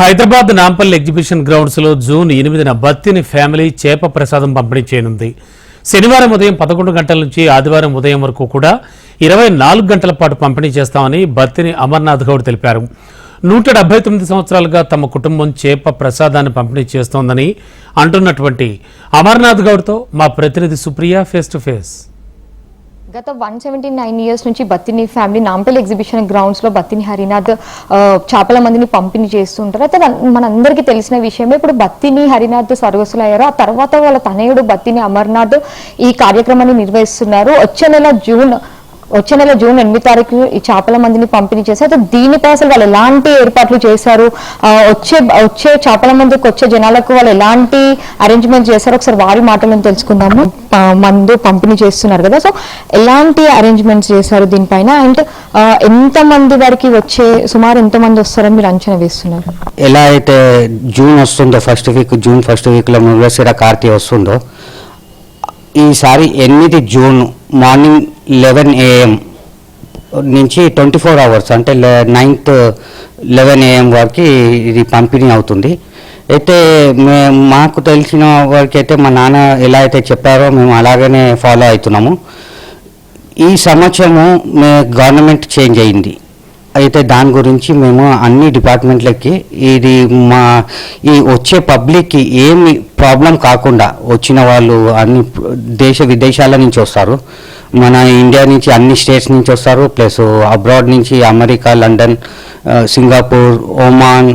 Hyderabad Nampally exhibition grounds లో June 8న Battini family చేప ప్రసాదం పంపిణీ చేయనుంది. శనివారం ఉదయం 11 గంటల నుంచి ఆదివారం ఉదయం వరకు కూడా 24 గంటల పాటు పంపిణీ చేస్తామని బత్తిని అమర్నాథ్ గౌడ్ తెలిపారు. 179 సంవత్సరాలుగా తమ కుటుంబం చేప ప్రసాదాన్ని పంపిణీ చేస్తోందని అంటున్నటువంటి అమర్నాథ్ గౌడ్తో మా ప్రతినిధి సుప్రియ ఫేస్ టు ఫేస్. గత 179 ఇయర్స్ నుంచి Battini family Nampally exhibition grounds లో బత్తిని హరినాథ్ చేపల మందిని పంపిణీ చేస్తుంటారు. అయితే మనందరికీ తెలిసిన విషయమే. ఇప్పుడు బత్తిని హరినాథ్ స్వర్గస్థులు అయ్యారు. ఆ తర్వాత వాళ్ళ తనయుడు బత్తిని అమర్నాథ్ ఈ కార్యక్రమాన్ని నిర్వహిస్తున్నారు. వచ్చే నెల జూన్ 8 తారీఖు ఈ చేపల మందిని పంపిణీ చేశారు. అయితే దీనిపై అసలు వాళ్ళు ఎలాంటి ఏర్పాట్లు చేశారు, వచ్చే చేపల మందికి వచ్చే జనాలకు వాళ్ళు ఎలాంటి అరేంజ్మెంట్ చేశారు, ఒకసారి వారి మాటలను తెలుసుకుందాము. మందు పంపిణీ చేస్తున్నారు కదా, సో ఎలాంటి అరేంజ్మెంట్స్ చేశారు దీనిపైన, అండ్ ఎంత మంది వారికి సుమారు ఎంత మంది వస్తారని మీరు అంచనా వేస్తున్నారు? ఎలా అయితే జూన్ వస్తుందో జూన్ ఫస్ట్ వీక్ లో మృగశిర కార్తీ వస్తుందో, ఈసారి 8 జూన్ మార్నింగ్ 11 AM నుంచి 24 అవర్స్ అంటే 9th 11 AM వరకు ఇది పంపిణీ అవుతుంది. అయితే మాకు తెలిసిన వరకు అయితే మా నాన్న ఎలా అయితే చెప్పారో మేము అలాగనే ఫాలో అవుతున్నాము. ఈ సంవత్సరము గవర్నమెంట్ చేంజ్ అయింది. అయితే దాని గురించి మేము అన్ని డిపార్ట్మెంట్లకి ఈ వచ్చే పబ్లిక్కి ఏమి ప్రాబ్లం కాకుండా, వచ్చిన వాళ్ళు అన్ని దేశ విదేశాల నుంచి వస్తారు, మన ఇండియా నుంచి అన్ని స్టేట్స్ నుంచి వస్తారు, ప్లస్ అబ్రాడ్ నుంచి America, London, Singapore, Oman,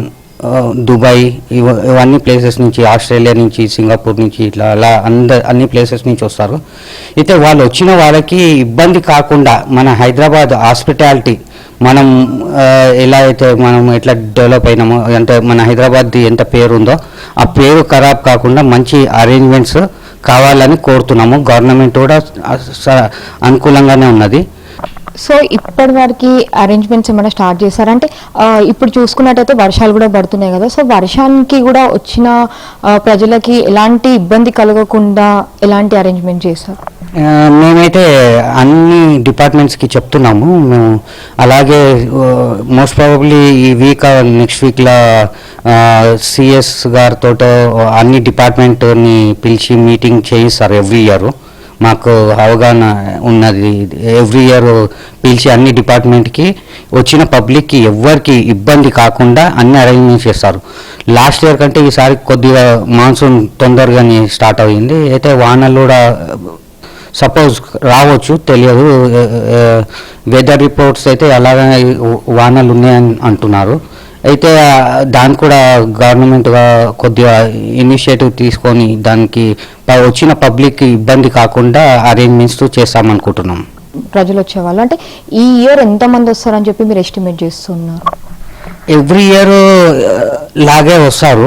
Dubai, ఇవన్నీ ప్లేసెస్ నుంచి, ఆస్ట్రేలియా నుంచి, సింగపూర్ నుంచి, ఇట్లా అలా అన్ని ప్లేసెస్ నుంచి వస్తారు. అయితే వాళ్ళు వచ్చిన వాళ్ళకి ఇబ్బంది కాకుండా మన హైదరాబాద్ హాస్పిటాలిటీ మనం ఎలా అయితే మనం ఎట్లా డెవలప్ అయినామో, అంటే మన హైదరాబాద్ది ఎంత పేరు ఉందో ఆ పేరు ఖరాబ్ కాకుండా మంచి అరేంజ్మెంట్స్ కావాలని కోరుతున్నాము. గవర్నమెంట్ కూడా అనుకూలంగానే ఉన్నది. సో ఇప్పటి వరకు అరేంజ్మెంట్స్ ఏమైనా స్టార్ట్ చేశారంటే, ఇప్పుడు చూసుకున్నట్టయితే వర్షాలు కూడా పడుతున్నాయి కదా, సో వర్షానికి కూడా వచ్చిన ప్రజలకి ఎలాంటి ఇబ్బంది కలగకుండా ఎలాంటి అరేంజ్మెంట్ చేశారు? మేమైతే అన్ని డిపార్ట్మెంట్స్కి చెప్తున్నాము. మేము అలాగే మోస్ట్ ప్రాబబ్లీ ఈ వీక్ నెక్స్ట్ వీక్లో సిఎస్ గారితో అన్ని డిపార్ట్మెంట్ని పిలిచి మీటింగ్ చేయిస్తారు. ఎవ్రీ ఇయర్ మాకు అవగాహన ఉన్నది. ఎవ్రీ ఇయర్ పిలిచి అన్ని డిపార్ట్మెంట్కి వచ్చిన పబ్లిక్కి ఎవ్వరికి ఇబ్బంది కాకుండా అన్ని అరేంజ్మెంట్స్ చేస్తారు. లాస్ట్ ఇయర్ కంటే ఈసారి కొద్దిగా మాన్సూన్ తొందరగానే స్టార్ట్ అయ్యింది. అయితే వానలు కూడా సపోజ్ రావచ్చు, తెలియదు. వెదర్ రిపోర్ట్స్ అయితే అలాగే వానలు ఉన్నాయని అంటున్నారు. అయితే దాన్ని కూడా గవర్నమెంట్గా కొద్దిగా ఇనిషియేటివ్ తీసుకొని దానికి వచ్చిన పబ్లిక్కి ఇబ్బంది కాకుండా అరేంజ్మెంట్స్ చేస్తామనుకుంటున్నాం. ప్రజలు వచ్చేవాళ్ళు అంటే ఈ ఇయర్ ఎంతమంది వస్తారని చెప్పి మీరు ఎస్టిమేట్ చేస్తున్నారు? ఎవ్రీ ఇయర్ లాగే వస్తారు.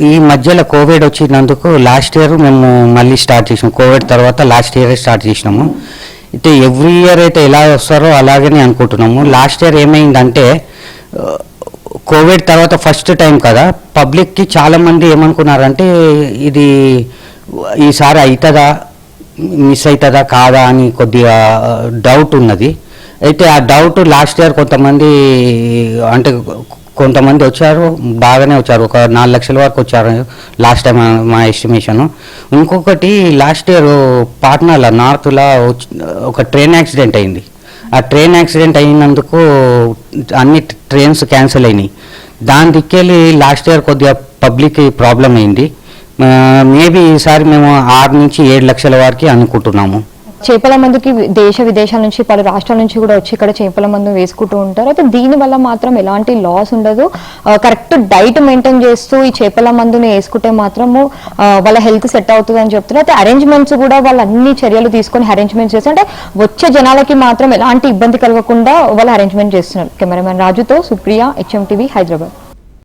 ఈ మధ్యలో కోవిడ్ వచ్చినందుకు లాస్ట్ ఇయర్ మేము మళ్ళీ స్టార్ట్ చేసినాం. కోవిడ్ తర్వాత లాస్ట్ ఇయర్ స్టార్ట్ చేసినాము. అయితే ఎవ్రీ ఇయర్ అయితే ఎలా వస్తారో అలాగనే అనుకుంటున్నాము. లాస్ట్ ఇయర్ ఏమైందంటే కోవిడ్ తర్వాత ఫస్ట్ టైం కదా, పబ్లిక్కి చాలామంది ఏమనుకున్నారంటే ఇది ఈసారి అవుతుందా, మిస్ అవుతుందా కాదా అని కొద్దిగా డౌట్ ఉన్నది. అయితే ఆ డౌట్ లాస్ట్ ఇయర్ కొంతమంది వచ్చారు, బాగానే వచ్చారు. ఒక 4 లక్షల వరకు వచ్చారు లాస్ట్ టైం మా ఎస్టిమేషను. ఇంకొకటి లాస్ట్ ఇయర్ పాట్నాలో నార్త్లో ఒక ట్రైన్ యాక్సిడెంట్ అయింది. ఆ ట్రైన్ యాక్సిడెంట్ అయినందుకు అన్ని ట్రైన్స్ క్యాన్సిల్ అయినాయి. దాని దిక్కెళ్ళి లాస్ట్ ఇయర్ కొద్దిగా పబ్లిక్కి ప్రాబ్లం అయింది. మేబీ ఈసారి మేము 6 నుంచి 7 లక్షల వరకు అనుకుంటున్నాము. చేపల మందుకి దేశ విదేశాల నుంచి, పలు రాష్ట్రాల నుంచి కూడా వచ్చి ఇక్కడ చేపల మందు వేసుకుంటూ ఉంటారు. అయితే దీనివల్ల మాత్రం ఎలాంటి లాస్ ఉండదు. కరెక్ట్ డైట్ మెయింటైన్ చేస్తూ ఈ చేపల మందుని వేసుకుంటే మాత్రము వాళ్ళ హెల్త్ సెట్ అవుతుంది అని చెప్తున్నారు. అయితే అరేంజ్మెంట్స్ కూడా వాళ్ళు అన్ని చర్యలు తీసుకొని అరేంజ్మెంట్స్ చేస్తారు. అంటే వచ్చే జనాలకి మాత్రం ఎలాంటి ఇబ్బంది కలగకుండా వాళ్ళు అరేంజ్మెంట్ చేస్తున్నారు. కెమెరామెన్ రాజుతో సుప్రియ, HM TV, హైదరాబాద్.